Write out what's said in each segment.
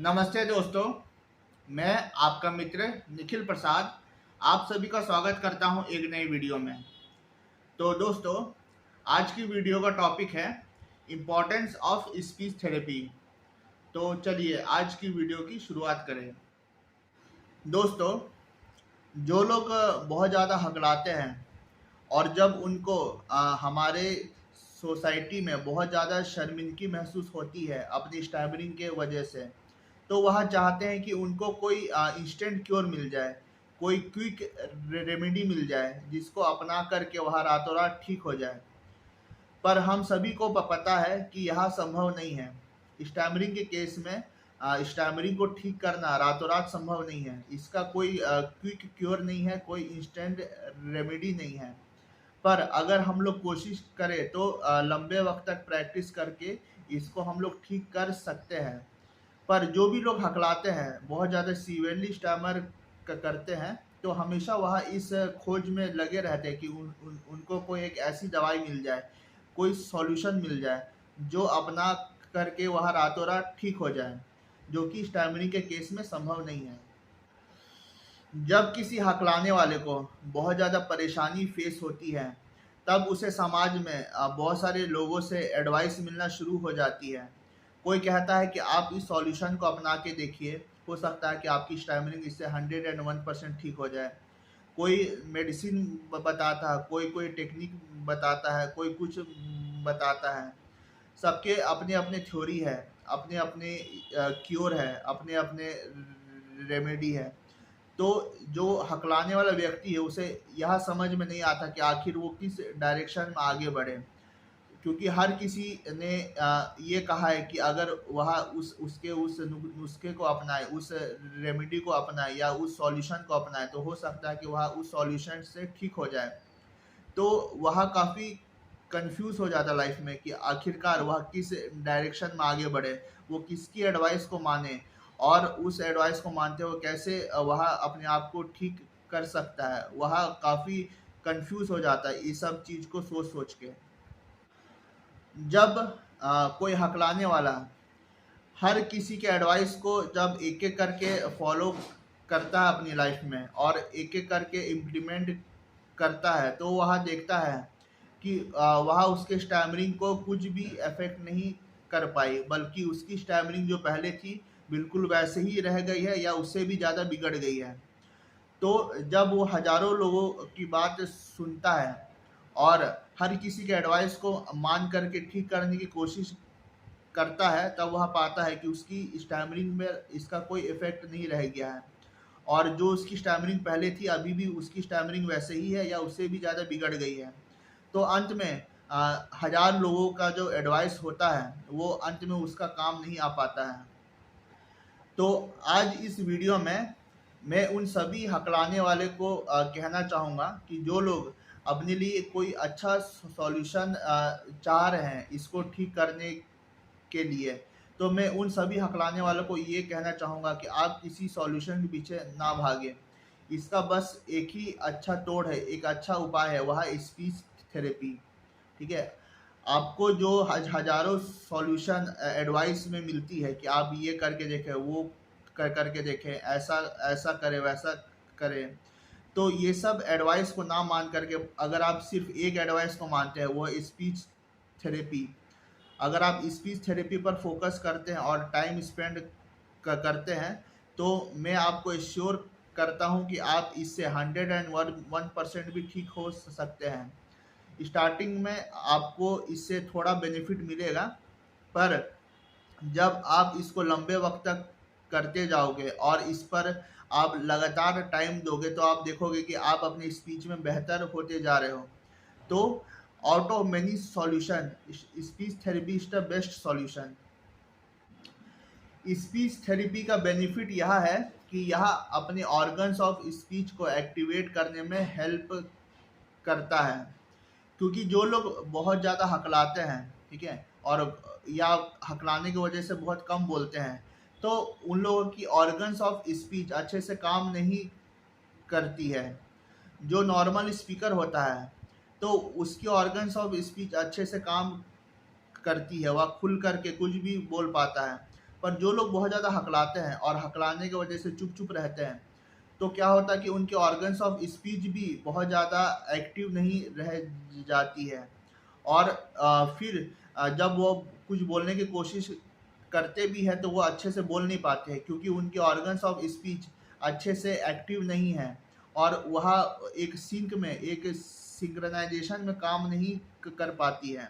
नमस्ते दोस्तों, मैं आपका मित्र निखिल प्रसाद आप सभी का स्वागत करता हूं एक नई वीडियो में। तो दोस्तों, आज की वीडियो का टॉपिक है इम्पोर्टेंस ऑफ स्पीच थेरेपी। तो चलिए आज की वीडियो की शुरुआत करें। दोस्तों, जो लोग बहुत ज़्यादा हकलाते हैं और जब उनको हमारे सोसाइटी में बहुत ज़्यादा शर्मिंदगी महसूस होती है अपनी स्टैमरिंग के वजह से, तो वह चाहते हैं कि उनको कोई इंस्टेंट क्योर मिल जाए, कोई क्विक रेमेडी मिल जाए जिसको अपना करके वह रातों रात ठीक हो जाए। पर हम सभी को पता है कि यह संभव नहीं है। स्टैमरिंग के केस में स्टैमरिंग को ठीक करना रातों रात संभव नहीं है। इसका कोई क्विक क्योर नहीं है, कोई इंस्टेंट रेमेडी नहीं है। पर अगर हम लोग कोशिश करें तो लंबे वक्त तक प्रैक्टिस करके इसको हम लोग ठीक कर सकते हैं। पर जो भी लोग हकलाते हैं, बहुत ज़्यादा सीवियरली स्टैमर करते हैं, तो हमेशा वह इस खोज में लगे रहते हैं कि उनको कोई एक ऐसी दवाई मिल जाए, कोई सॉल्यूशन मिल जाए जो अपना करके वह रातों रात ठीक हो जाए, जो कि स्टैमरिंग के केस में संभव नहीं है। जब किसी हकलाने वाले को बहुत ज़्यादा परेशानी फेस होती है, तब उसे समाज में बहुत सारे लोगों से एडवाइस मिलना शुरू हो जाती है। कोई कहता है कि आप इस सॉल्यूशन को अपना के देखिए, हो सकता है कि आपकी स्टैमरिंग इससे 101% ठीक हो जाए। कोई मेडिसिन बताता है, कोई कोई टेक्निक बताता है, कोई कुछ बताता है। सबके अपने अपने थ्योरी है, अपने अपने क्योर है, अपने अपने रेमेडी है। तो जो हकलाने वाला व्यक्ति है उसे यह समझ में नहीं आता कि आखिर वो किस डायरेक्शन में आगे बढ़े, क्योंकि हर किसी ने ये कहा है कि अगर वह उस नुस्खे को अपनाए, उस रेमेडी को अपनाए या उस सॉल्यूशन को अपनाए, तो हो सकता है कि वह उस सॉल्यूशन से ठीक हो जाए। तो वह काफ़ी कंफ्यूज हो जाता लाइफ में कि आखिरकार वह किस डायरेक्शन में आगे बढ़े, वो किसकी एडवाइस को माने और उस एडवाइस को मानते हुए कैसे वह अपने आप को ठीक कर सकता है। वह काफ़ी कंफ्यूज हो जाता है इस सब चीज़ को सोच सोच के। जब कोई हकलाने वाला हर किसी के एडवाइस को जब एक एक करके फॉलो करता है अपनी लाइफ में और एक एक करके इम्प्लीमेंट करता है, तो वह देखता है कि वह उसके स्टैमरिंग को कुछ भी अफेक्ट नहीं कर पाई, बल्कि उसकी स्टैमरिंग जो पहले थी बिल्कुल वैसे ही रह गई है या उससे भी ज़्यादा बिगड़ गई है। तो जब वो हज़ारों लोगों की बात सुनता है और हर किसी के एडवाइस को मान करके ठीक करने की कोशिश करता है, तब वह पाता है कि उसकी स्टैमरिंग में इसका कोई इफ़ेक्ट नहीं रह गया है और जो उसकी स्टैमरिंग पहले थी अभी भी उसकी स्टैमरिंग वैसे ही है या उससे भी ज़्यादा बिगड़ गई है। तो अंत में हज़ार लोगों का जो एडवाइस होता है वो अंत में उसका काम नहीं आ पाता है। तो आज इस वीडियो में मैं उन सभी हकलाने वाले को कहना चाहूँगा कि जो लोग अपने लिए कोई अच्छा सॉल्यूशन चाह रहे हैं इसको ठीक करने के लिए, तो मैं उन सभी हकलाने वालों को ये कहना चाहूँगा कि आप किसी सॉल्यूशन के पीछे ना भागें। इसका बस एक ही अच्छा तोड़ है, एक अच्छा उपाय है, वह स्पीच थेरेपी। ठीक है, आपको जो हज़ारों सॉल्यूशन एडवाइस में मिलती है कि आप ये करके देखें, वो करके देखें, ऐसा ऐसा करें, वैसा करें, तो ये सब एडवाइस को ना मान करके अगर आप सिर्फ एक एडवाइस को मानते हैं, वो स्पीच थेरेपी, अगर आप स्पीच थेरेपी पर फोकस करते हैं और टाइम स्पेंड करते हैं, तो मैं आपको एश्योर करता हूं कि आप इससे 101% भी ठीक हो सकते हैं। स्टार्टिंग में आपको इससे थोड़ा बेनिफिट मिलेगा, पर जब आप इसको लंबे वक्त तक करते जाओगे और इस पर आप लगातार टाइम दोगे, तो आप देखोगे कि आप अपनी स्पीच में बेहतर होते जा रहे हो। तो out of many solution, speech therapy is the best solution. Speech therapy का बेनिफिट यह है कि यह अपने ऑर्गन्स ऑफ स्पीच को एक्टिवेट करने में हेल्प करता है, क्योंकि जो लोग बहुत ज़्यादा हकलाते हैं, ठीक है, और या हकलाने की वजह से बहुत कम बोलते हैं, तो उन लोगों की ऑर्गन्स ऑफ स्पीच अच्छे से काम नहीं करती है। जो नॉर्मल स्पीकर होता है तो उसकी ऑर्गन्स ऑफ स्पीच अच्छे से काम करती है, वह खुल करके कुछ भी बोल पाता है। पर जो लोग बहुत ज़्यादा हकलाते हैं और हकलाने की वजह से चुप चुप रहते हैं, तो क्या होता है कि उनके ऑर्गन्स ऑफ स्पीच भी बहुत ज़्यादा एक्टिव नहीं रह जाती है। और फिर जब वो कुछ बोलने की कोशिश करते भी हैं तो वो अच्छे से बोल नहीं पाते हैं, क्योंकि उनके ऑर्गन्स ऑफ स्पीच अच्छे से एक्टिव नहीं है और वह एक सिंक में, एक सिंक्रोनाइजेशन में काम नहीं कर पाती है।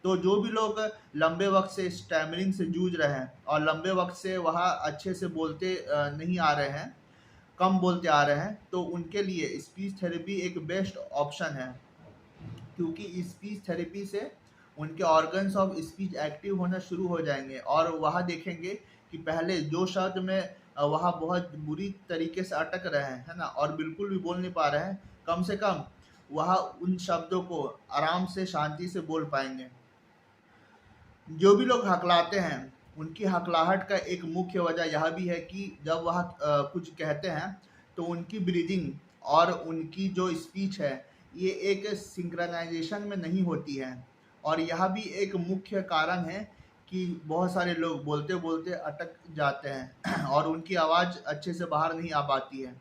तो जो भी लोग लंबे वक्त से स्टैमरिंग से जूझ रहे हैं और लंबे वक्त से वह अच्छे से बोलते नहीं आ रहे हैं, कम बोलते आ रहे हैं, तो उनके लिए स्पीच थेरेपी एक बेस्ट ऑप्शन है, क्योंकि स्पीच थेरेपी से उनके ऑर्गन्स ऑफ स्पीच एक्टिव होना शुरू हो जाएंगे और वह देखेंगे कि पहले जो शब्द में वह बहुत बुरी तरीके से अटक रहे हैं, है ना, और बिल्कुल भी बोल नहीं पा रहे हैं, कम से कम वह उन शब्दों को आराम से शांति से बोल पाएंगे। जो भी लोग हकलाते हैं उनकी हकलाहट का एक मुख्य वजह यह भी है कि जब वह कुछ कहते हैं तो उनकी ब्रीदिंग और उनकी जो स्पीच है ये एक सिंक्रोनाइजेशन में नहीं होती है, और यह भी एक मुख्य कारण है कि बहुत सारे लोग बोलते बोलते अटक जाते हैं और उनकी आवाज़ अच्छे से बाहर नहीं आ पाती है,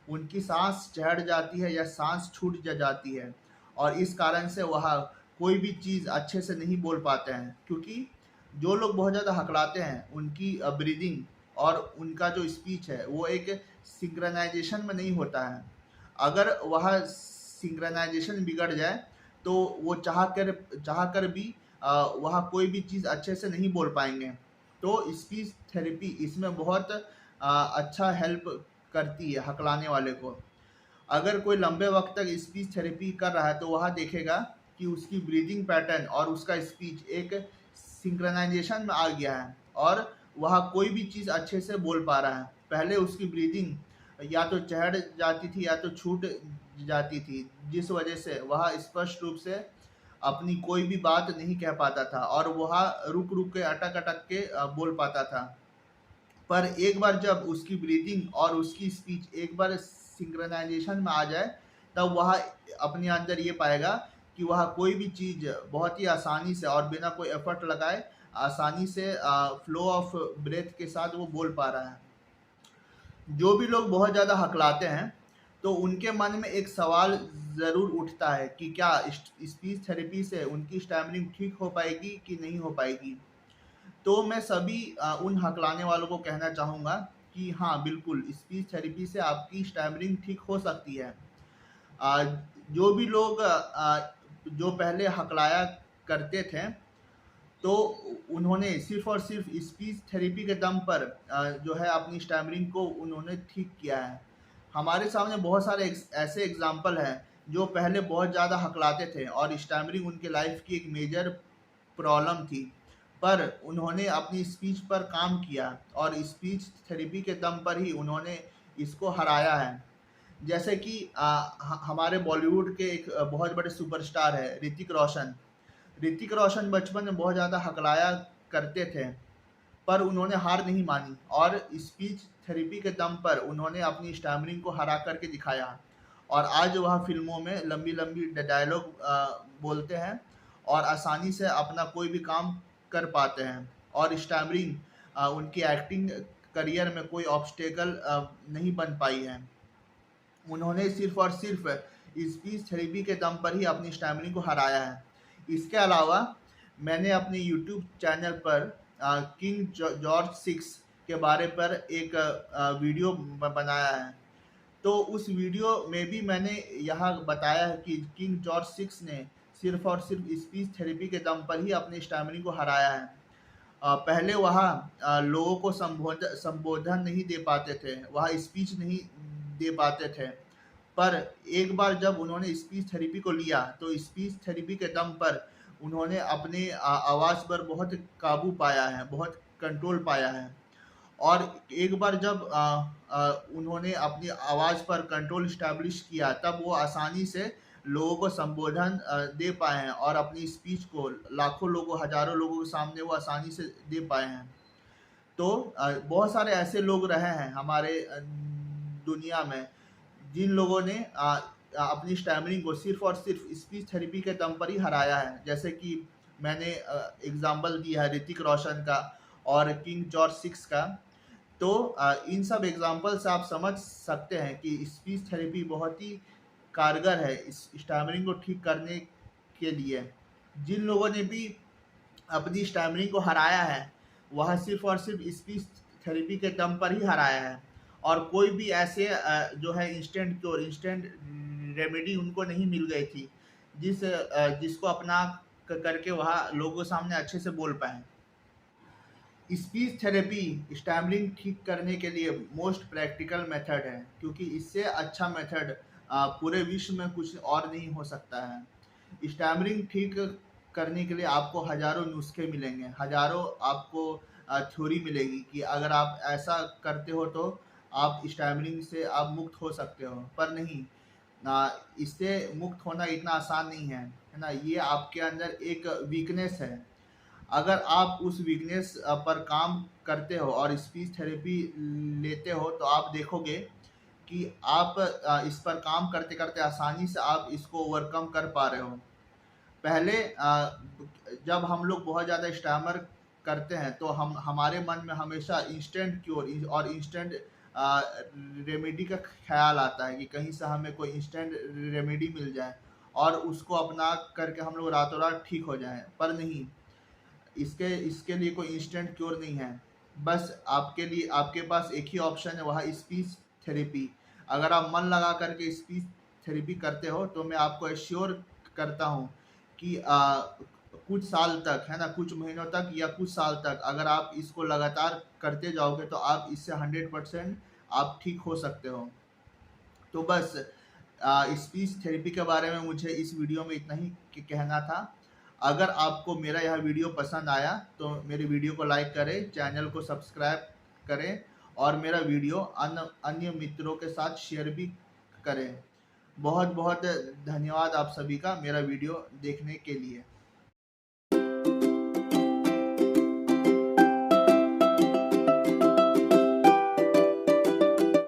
उनकी सांस चढ़ जाती है या सांस छूट जाती है, और इस कारण से वह कोई भी चीज़ अच्छे से नहीं बोल पाते हैं, क्योंकि जो लोग बहुत ज़्यादा हकलाते हैं उनकी ब्रीदिंग और उनका जो स्पीच है वो एक सिंक्रोनाइजेशन में नहीं होता है। अगर वह सिंक्रोनाइजेशन बिगड़ जाए तो वो चाह कर भी वह कोई भी चीज़ अच्छे से नहीं बोल पाएंगे। तो स्पीच थेरेपी इसमें बहुत अच्छा हेल्प करती है हकलाने वाले को। अगर कोई लंबे वक्त तक स्पीच थेरेपी कर रहा है तो वह देखेगा कि उसकी ब्रीदिंग पैटर्न और उसका स्पीच एक सिंक्रोनाइजेशन में आ गया है और वह कोई भी चीज़ अच्छे से बोल पा रहा है। पहले उसकी ब्रीदिंग या तो चढ़ जाती थी या तो छूट जाती थी, जिस वजह से वह स्पष्ट रूप से अपनी कोई भी बात नहीं कह पाता था और वह रुक रुक के अटक अटक के बोल पाता था। पर एक बार जब उसकी ब्रीदिंग और उसकी स्पीच एक बार सिंक्रोनाइजेशन में आ जाए, तब वह अपने अंदर ये पाएगा कि वह कोई भी चीज़ बहुत ही आसानी से और बिना कोई एफर्ट लगाए आसानी से फ्लो ऑफ ब्रेथ के साथ वो बोल पा रहा है। जो भी लोग बहुत ज़्यादा हकलाते हैं तो उनके मन में एक सवाल ज़रूर उठता है कि क्या स्पीच थेरेपी से उनकी स्टैमरिंग ठीक हो पाएगी कि नहीं हो पाएगी। तो मैं सभी उन हकलाने वालों को कहना चाहूँगा कि हाँ, बिल्कुल स्पीच थेरेपी से आपकी स्टैमरिंग ठीक हो सकती है। जो भी लोग जो पहले हकलाया करते थे तो उन्होंने सिर्फ और सिर्फ स्पीच थेरेपी के दम पर जो है अपनी स्टैमरिंग को उन्होंने ठीक किया है। हमारे सामने बहुत सारे ऐसे एग्जाम्पल हैं जो पहले बहुत ज़्यादा हकलाते थे और स्टैमरिंग उनके लाइफ की एक मेजर प्रॉब्लम थी, पर उन्होंने अपनी स्पीच पर काम किया और स्पीच थेरेपी के दम पर ही उन्होंने इसको हराया है। जैसे कि हमारे बॉलीवुड के एक बहुत बड़े सुपरस्टार है ऋतिक रोशन। ऋतिक रोशन बचपन में बहुत ज़्यादा हकलाया करते थे, पर उन्होंने हार नहीं मानी और स्पीच थेरेपी के दम पर उन्होंने अपनी स्टैमरिंग को हरा करके दिखाया और आज वह फिल्मों में लंबी लंबी डायलॉग बोलते हैं और आसानी से अपना कोई भी काम कर पाते हैं और स्टैमरिंग उनकी एक्टिंग करियर में कोई ऑब्स्टेकल नहीं बन पाई है। उन्होंने सिर्फ और सिर्फ स्पीच थेरेपी के दम पर ही अपनी स्टैमरिंग को हराया है। इसके अलावा मैंने अपने यूट्यूब चैनल पर किंग जॉर्ज 6 के बारे पर एक वीडियो बनाया है। तो उस वीडियो में भी मैंने यह बताया है कि किंग जॉर्ज 6 ने सिर्फ और सिर्फ स्पीच थेरेपी के दम पर ही अपनी स्टैमरिंग को हराया है। पहले वह लोगों को संबोधन नहीं दे पाते थे, वह स्पीच नहीं दे पाते थे, पर एक बार जब उन्होंने स्पीच थेरेपी को लिया तो स्पीच थेरेपी के दम पर उन्होंने अपने आवाज़ पर बहुत काबू पाया है, बहुत कंट्रोल पाया है। और एक बार जब उन्होंने अपनी आवाज़ पर कंट्रोल इस्टेब्लिश किया, तब वो आसानी से लोगों को संबोधन दे पाए हैं और अपनी स्पीच को लाखों लोगों, हजारों लोगों के सामने वो आसानी से दे पाए हैं। तो बहुत सारे ऐसे लोग रहे हैं हमारे दुनिया में जिन लोगों ने अपनी स्टैमरिंग को सिर्फ और सिर्फ स्पीच थेरेपी के दम पर ही हराया है। जैसे कि मैंने एग्जाम्पल दिया है ऋतिक रोशन का, और किंग जॉर्ज 6 का। तो इन सब एग्जाम्पल से आप समझ सकते हैं कि स्पीच थेरेपी बहुत ही कारगर है इस स्टैमरिंग को ठीक करने के लिए। जिन लोगों ने भी अपनी स्टैमरिंग को हराया है वह सिर्फ और सिर्फ स्पीच थेरेपी के दम पर ही हराया है, और कोई भी ऐसे जो है इंस्टेंट क्योर, इंस्टेंट रेमेडी उनको नहीं मिल गई थी जिसको अपना करके वह लोगों के सामने अच्छे से बोल पाए। स्पीच थेरेपी स्टैमरिंग ठीक करने के लिए मोस्ट प्रैक्टिकल मेथड है, क्योंकि इससे अच्छा मेथड पूरे विश्व में कुछ और नहीं हो सकता है। स्टैमरिंग ठीक करने के लिए आपको हजारों नुस्खे मिलेंगे, हजारों आपको थ्योरी मिलेगी कि अगर आप ऐसा करते हो तो आप स्टैमरिंग से आप मुक्त हो सकते हो, पर नहीं, इससे मुक्त होना इतना आसान नहीं है ना। ये आपके अंदर एक वीकनेस है। अगर आप उस वीकनेस पर काम करते हो और स्पीच थेरेपी लेते हो तो आप देखोगे कि आप इस पर काम करते करते आसानी से आप इसको ओवरकम कर पा रहे हो। पहले जब हम लोग बहुत ज़्यादा स्टैमर करते हैं तो हमारे मन में हमेशा इंस्टेंट क्योर और इंस्टेंट रेमेडी का ख्याल आता है कि कहीं से हमें कोई इंस्टेंट रेमेडी मिल जाए और उसको अपना करके हम लोग रातों रात ठीक हो जाएं, पर नहीं, इसके इसके लिए कोई इंस्टेंट क्योर नहीं है। बस आपके लिए आपके पास एक ही ऑप्शन है, वह स्पीच थेरेपी। अगर आप मन लगा करके स्पीच थेरेपी करते हो तो मैं आपको एश्योर करता हूँ कि कुछ साल तक, है ना, कुछ महीनों तक या कुछ साल तक अगर आप इसको लगातार करते जाओगे तो आप इससे 100% आप ठीक हो सकते हो। तो बस स्पीच थेरेपी के बारे में मुझे इस वीडियो में इतना ही कहना था। अगर आपको मेरा यह वीडियो पसंद आया तो मेरे वीडियो को लाइक करें, चैनल को सब्सक्राइब करें और मेरा वीडियो अन्य मित्रों के साथ शेयर भी करें। बहुत बहुत धन्यवाद आप सभी का मेरा वीडियो देखने के लिए।